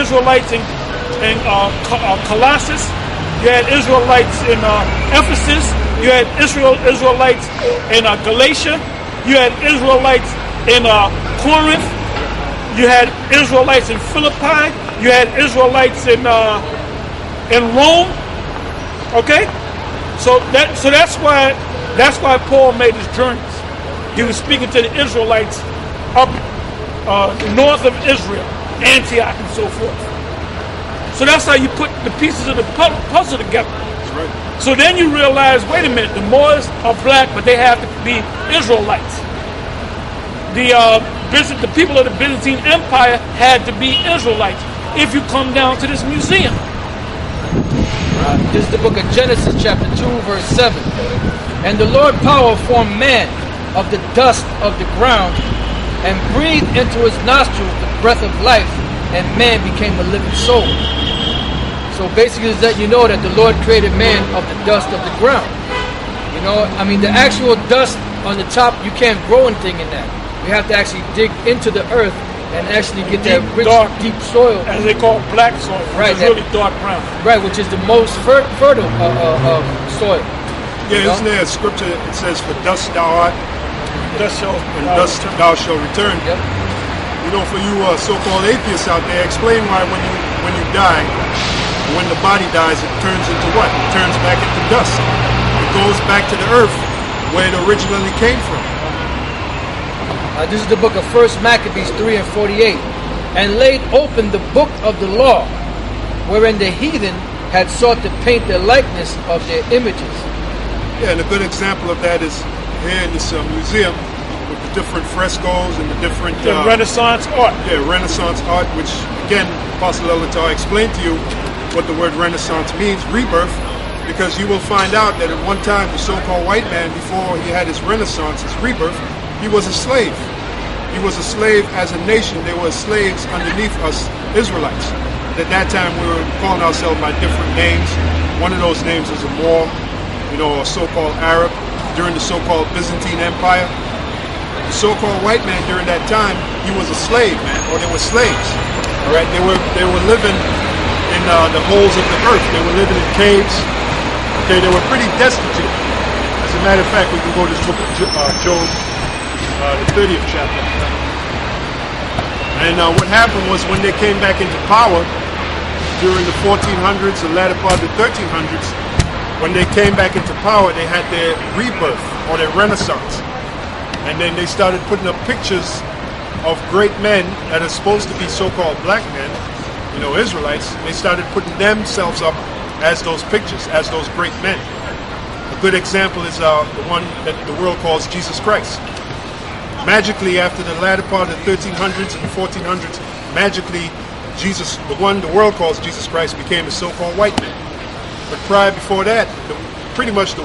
Israelites in Colossus. You had Israelites in Ephesus. You had Israelites in Galatia. You had Israelites in Corinth. You had Israelites in Philippi. You had Israelites in Rome. Okay, so that's why Paul made his journeys. He was speaking to the Israelites up north of Israel, Antioch, and so forth. So that's how you put the pieces of the puzzle together. That's right. So then you realize, wait a minute, the Moors are black, but they have to be Israelites. The people of the Byzantine Empire had to be Israelites. If you come down to this museum. This is the book of Genesis, chapter 2, verse 7. And the Lord power formed man of the dust of the ground and breathed into his nostrils the breath of life, and man became a living soul. So basically is that you know that the Lord created man of the dust of the ground. You know, I mean, the actual dust on the top, you can't grow anything in that. You have to actually dig into the earth and actually get that rich, deep soil. As they call it, black soil, right? It's really dark brown. Right, which is the most fertile soil. Yeah, isn't there a scripture that says, "For dust thou art, dust thou shalt return"? Yep. You know, for you so-called atheists out there, explain why when you die, when the body dies, it turns into what? It turns back into dust. It goes back to the earth where it originally came from. This is the book of 1 Maccabees 3 and 48. And laid open the book of the law, wherein the heathen had sought to paint the likeness of their images. Yeah, and a good example of that is here in this museum with the different frescoes and the different... Renaissance art. Yeah, Renaissance art, which, again, Apostle Elatar explained to you what the word Renaissance means, rebirth, because you will find out that at one time the so-called white man, before he had his Renaissance, his rebirth, he was a slave. He was a slave as a nation. There were slaves underneath us Israelites. At that time, we were calling ourselves by different names. One of those names was a Moor, you know, a so-called Arab during the so-called Byzantine Empire. The so-called white man during that time, he was a slave, man, or they were slaves. All right, they were living in the holes of the earth. They were living in caves. Okay, they were pretty destitute. As a matter of fact, we can go to this book of Job. The 30th chapter. And what happened was when they came back into power during the 1400s, the latter part of the 1300s, when they came back into power, they had their rebirth or their renaissance. And then they started putting up pictures of great men that are supposed to be so-called black men, you know, Israelites. They started putting themselves up as those pictures, as those great men. A good example is the one that the world calls Jesus Christ. Magically, after the latter part of the 1300s and the 1400s, magically, Jesus, the one the world calls Jesus Christ, became a so-called white man. But prior before that, pretty much the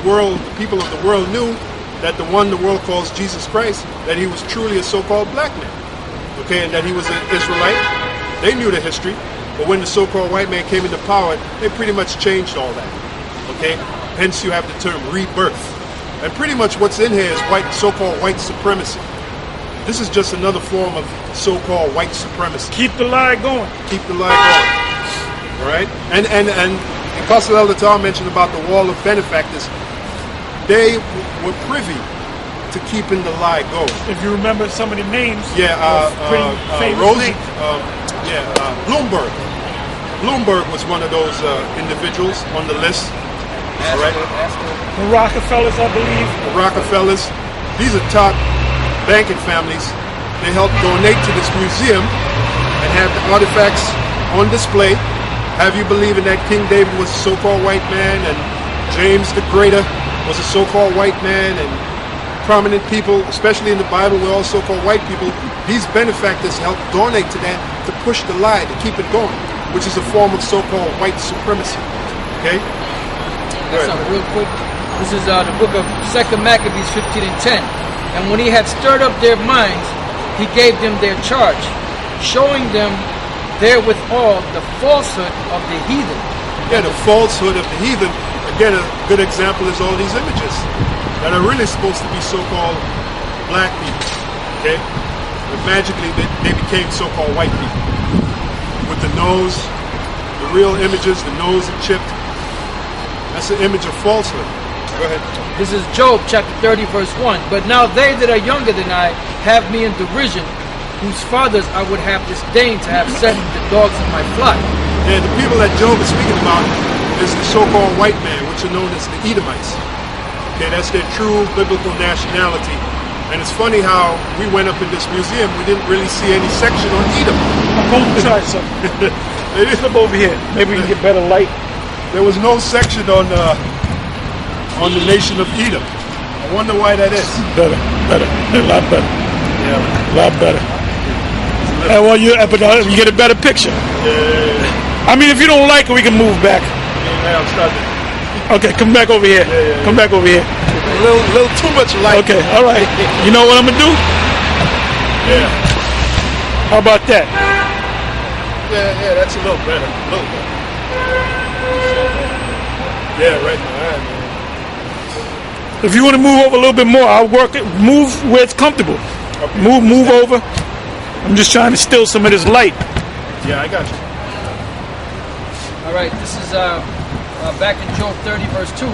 people of the world knew that the one the world calls Jesus Christ, that he was truly a so-called black man. Okay, and that he was an Israelite. They knew the history, but when the so-called white man came into power, they pretty much changed all that. Okay, hence you have the term rebirth. And pretty much what's in here is so-called white supremacy. This is just another form of so-called white supremacy. Keep the lie going. Keep the lie going. All right? And Apostle Elatar mentioned about the wall of benefactors. They were privy to keeping the lie going. If you remember some of the names. Yeah, pretty famous Rosie, names. Bloomberg. Bloomberg was one of those individuals on the list. All right? The Rockefellers, I believe. The Rockefellers. These are top banking families. They help donate to this museum and have the artifacts on display. Have you believing that King David was a so-called white man and James the Greater was a so-called white man, and prominent people, especially in the Bible, were all so-called white people. These benefactors help donate to that to push the lie, to keep it going, which is a form of so-called white supremacy. Okay? That's something real quick. This is the book of 2 Maccabees 15 and 10. And when he had stirred up their minds, he gave them their charge, showing them therewithal the falsehood of the heathen. Yeah, the falsehood of the heathen. Again, a good example is all these images that are really supposed to be so-called black people. Okay? But magically, they became so-called white people with the nose, the real images, the nose is chipped. That's an image of falsehood. Go ahead. This is Job chapter 30 verse 1. But now they that are younger than I have me in derision, whose fathers I would have disdained to have set the dogs of my flock. And the people that Job is speaking about is the so-called white man, which are known as the Edomites. Okay, that's their true biblical nationality. And it's funny how we went up in this museum, we didn't really see any section on Edom. I'm going to try something. Flip over here. Maybe we can get better light. There was no section on the nation of Edom. I wonder why that is. Better. A lot better. Yeah. A lot better. And well, you get a better picture. Yeah. I mean, if you don't like it, we can move back. Yeah, I'm starting. Okay, come back over here. Yeah. Come back over here. A little too much light. Okay, all right. You know what I'm gonna do? Yeah. How about that? Yeah, that's a little better. A little better. Yeah, right. All right, man. If you want to move over a little bit more, I'll work it. Move where it's comfortable. Okay. Move over. I'm just trying to steal some of this light. Yeah, I got you. All right, this is back in Job 30 verse 2.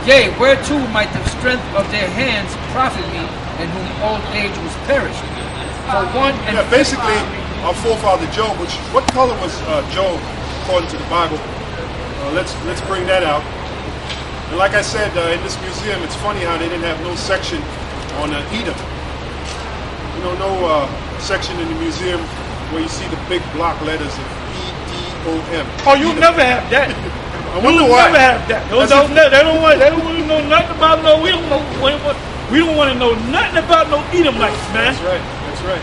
Yea, whereto might the strength of their hands profit me, and whom old age was perished? For one and Yeah, basically, our forefather Job, what color was Job according to the Bible? Let's bring that out. And like I said, in this museum, it's funny how they didn't have no section on Edom. You know, no section in the museum where you see the big block letters of E-D-O-M. Oh, you'll never have that. I wonder why. Never have that. They don't want to know nothing about no. We don't want to know nothing about no Edomites, man. That's right.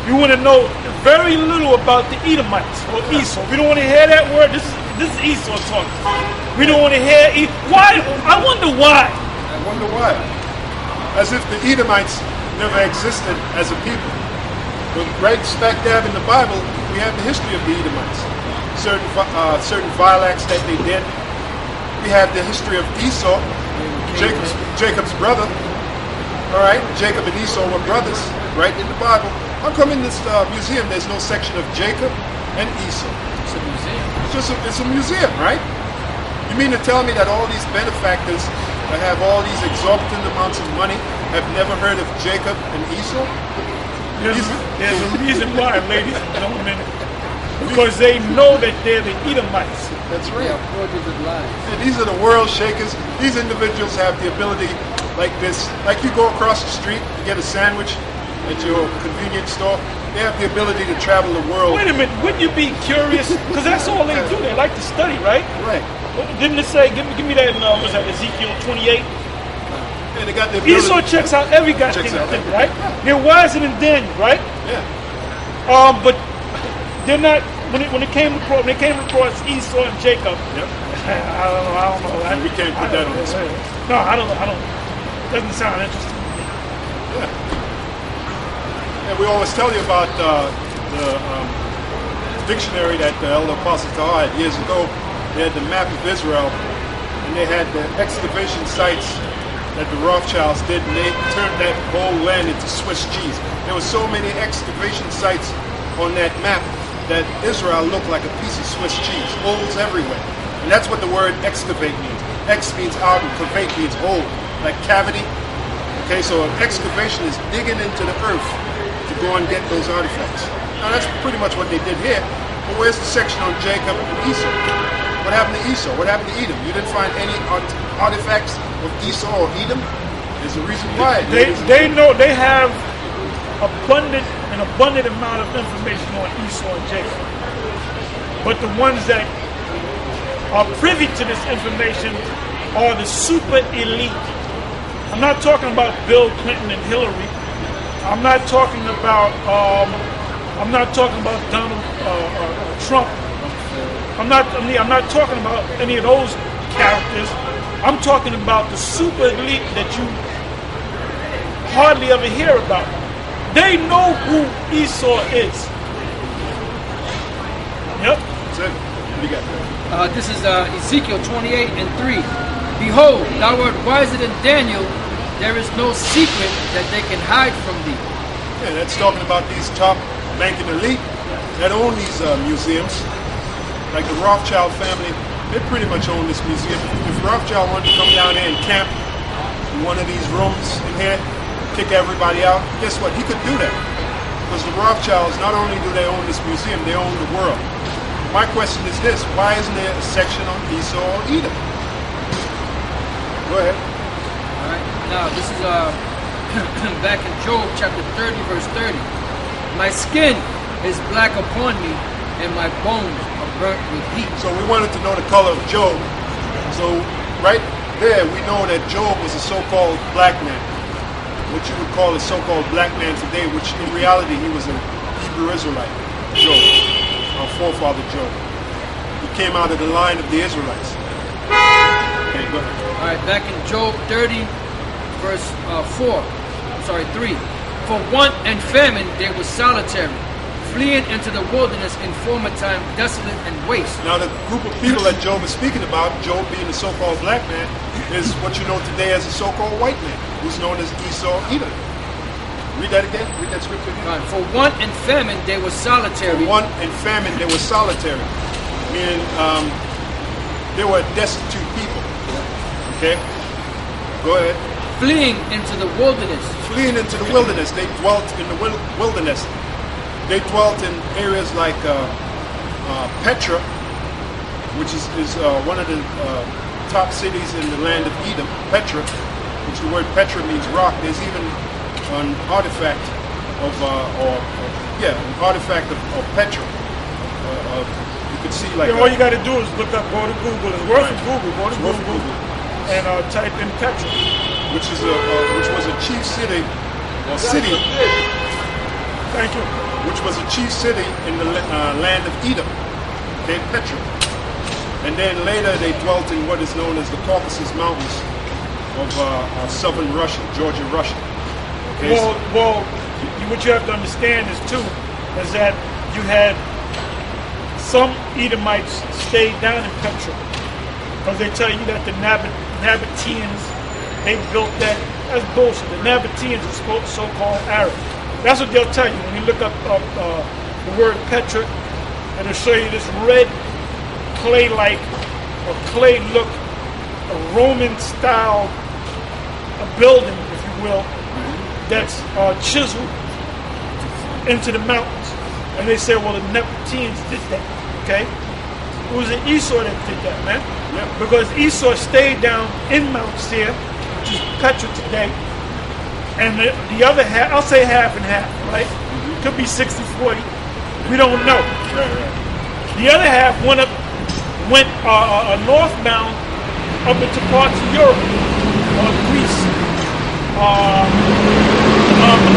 You want to know very little about the Edomites or Esau. We don't want to hear that word. This is Esau talking. We don't want to hear why. I wonder why. As if the Edomites never existed as a people. But right smack dab in the Bible, we have the history of the Edomites. Certain vile acts that they did. We have the history of Esau, Jacob's brother. All right, Jacob and Esau were brothers, right in the Bible. How come in this museum there's no section of Jacob and Esau? it's a museum. It's a museum, right? You mean to tell me that all these benefactors that have all these exorbitant amounts of money have never heard of Jacob and Esau? There's a reason why, ladies and gentlemen. Because they know that they're the Edomites. That's right. Yeah, 4 different lives. And these are the world shakers. These individuals have the ability, like this, like you go across the street to get a sandwich at your convenience store. They have the ability to travel the world. Wait a minute, wouldn't you be curious? Because that's all they do. They like to study, right? Right. Didn't it say? Give me that. Was that Ezekiel 28? And they got the ability. Esau checks out every goddamn thing, right? They're wiser than Daniel, right? Yeah. But they're not. When it came across Esau and Jacob. Yep. I don't know. We can't put that on the screen. No, I don't. Doesn't sound interesting. And we always tell you about the dictionary that the Elder Apostle Tahar had years ago. They had the map of Israel, and they had the excavation sites that the Rothschilds did, and they turned that whole land into Swiss cheese. There were so many excavation sites on that map that Israel looked like a piece of Swiss cheese, holes everywhere. And that's what the word excavate means. Ex means out and cavate means hole, like cavity. Okay, so an excavation is digging into the earth to go and get those artifacts. Now that's pretty much what they did here. But where's the section on Jacob and Esau? What happened to Esau? What happened to Edom? You didn't find any artifacts of Esau or Edom? There's a reason why. They know they have an abundant amount of information on Esau and Jacob. But the ones that are privy to this information are the super elite. I'm not talking about Bill Clinton and Hillary. I'm not talking about Donald Trump. I'm not talking about any of those characters. I'm talking about the super elite that you hardly ever hear about. They know who Esau is. Yep. That's it. What do you got? This is Ezekiel 28 and 3. Behold, thou art wiser than Daniel. There is no secret that they can hide from thee. Yeah, that's talking about these top ranking elite that own these museums. like the Rothschild family, they pretty much own this museum. If Rothschild wanted to come down here and camp in one of these rooms in here, kick everybody out, guess what? He could do that. Because the Rothschilds, not only do they own this museum, they own the world. My question is this: why isn't there a section on Esau or Edom? Go ahead. All right. Now this is back in Job chapter 30, verse 30. My skin is black upon me, and my bones are burnt with heat. So we wanted to know the color of Job. So right there, we know that Job was a so-called black man, what you would call a so-called black man today, which in reality he was a Hebrew Israelite. Job, our forefather Job. He came out of the line of the Israelites. Okay, go ahead. All right, back in Job 30, verse 3. For want and famine they were solitary, fleeing into the wilderness in former time, desolate and waste. Now the group of people that Job is speaking about, Job being the so-called black man, is what you know today as a so-called white man, who's known as Esau, Edom. Read that again. Read that scripture again. Right. For want and famine they were solitary. For want and famine they were solitary, meaning they were destitute people. Okay, go ahead. Fleeing into the wilderness. Fleeing into the wilderness. They dwelt in the wilderness. They dwelt in areas like Petra, which is one of the top cities in the land of Edom. Petra, which the word Petra means rock. There's even an artifact of Petra. You could see like. All you got to do is look up, go to Google. It's worth of Google. Go to Google and type in Petra, which was a chief city or city. Thank you. Which was a chief city in the land of Edom. Okay, Petra. And then later they dwelt in what is known as the Caucasus Mountains of southern Russia, Georgia, Russia. Okay, well, what you have to understand is too, is that you had some Edomites stayed down in Petra, because they tell you that the Nabateans, they built that. That's bullshit. The Nabateans are so-called Arab. That's what they'll tell you when you look up the word Petra, and it'll show you this red clay-like or clay look, a Roman-style building, if you will, that's chiseled into the mountains. And they say, well, the Nabateans did that. Okay, it was an Esau that did that, man. Yeah. Because Esau stayed down in Mount Seir, which is Petra today. And the other half, I'll say half and half, right? Could be 60-40. We don't know. Right. The other half went northbound up into parts of Europe or Greece.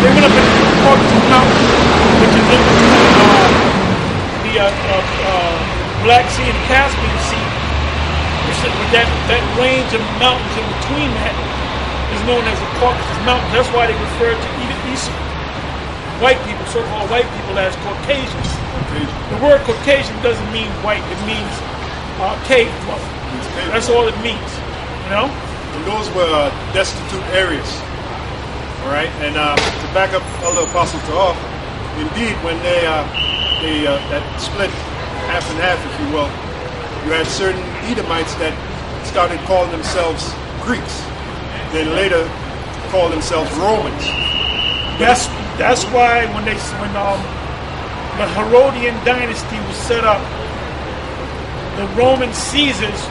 They went up into parts of the mountain, which is in the Black Sea and Caspian Sea. With that range of mountains in between that is known as the Caucasus Mountains. That's why they refer to Esau. White people, so-called white people, as Caucasians. The word Caucasian doesn't mean white. It means cave dweller. That's all it means. You know? And those were destitute areas. All right. And to back up Elder Apostle Ta'af, indeed, when they that split half and half, if you will, you had certain Edomites that started calling themselves Greeks, then later called themselves Romans. That's why when the Herodian dynasty was set up, the Roman Caesars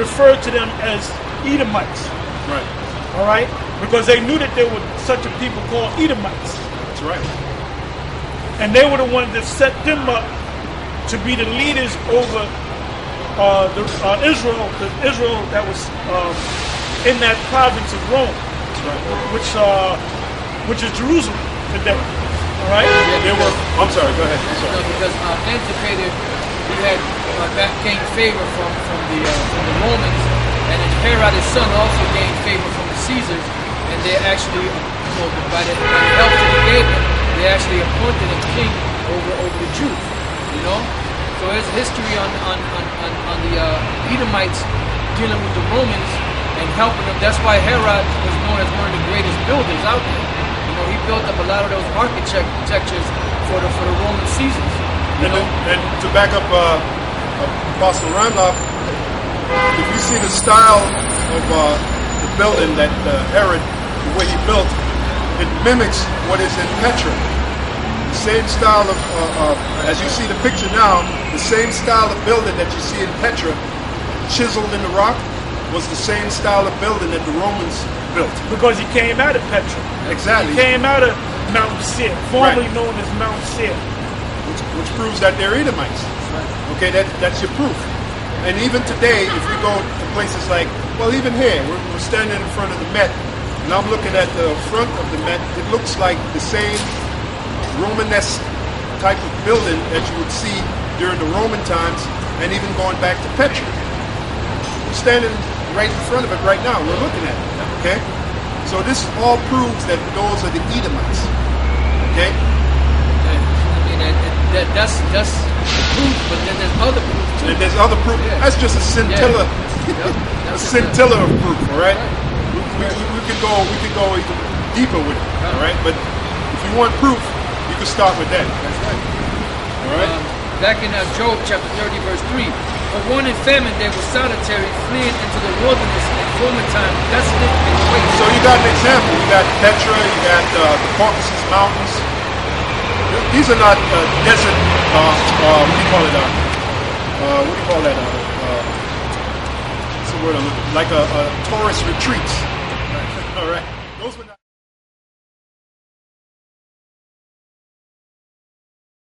referred to them as Edomites. Right. All right, because they knew that there were such a people called Edomites. That's right. And they were the ones that set them up to be the leaders over Israel that was in that province of Rome, which is Jerusalem today. All right. Yeah, they were. I'm sorry. Go ahead. I'm sorry. No, because Antipater, he had gained favor from the Romans, and then Herod, his son, also gained favor from the Caesars, and they actually, by the help that he gave them, they actually appointed him king over the Jews. You know. So there's history on the Edomites dealing with the Romans and helping them. That's why Herod was known as one of the greatest builders out there. You know, he built up a lot of those architectures for the Roman Caesars. And to back up Apostle Randolph, if you see the style of the building that Herod, the way he built, it mimics what is in Petra. The same style of, as you see the picture now, the same style of building that you see in Petra, chiseled in the rock, was the same style of building that the Romans built. Because he came out of Petra. Exactly. He came out of Mount Seir, formerly Right. known as Mount Seir. Which proves that they're Edomites. Okay, that's your proof. And even today, if we go to places like, well, even here, we're standing in front of the Met, and I'm looking at the front of the Met, it looks like the same Romanesque type of building that you would see during the Roman times, and even going back to Petra. We're standing right in front of it right now, we're looking at it, okay? So this all proves that those are the Edomites, okay? That's proof, but then there's other proof too. And there's other proof. Yeah. That's just a scintilla, Yep. a scintilla of proof. All right. We could go even deeper with it. All right. But if you want proof, you can start with that. That's right. All right. Back in Job chapter 30, verse 3. For one in famine, they were solitary, fleeing into the wilderness in former time, desolate and waste. So you got an example. You got Petra. You got the Caucasus Mountains. These are not desert. What do you call it? What do you call that? What's the word I'm looking? Like a tourist retreats. All right. Those were not.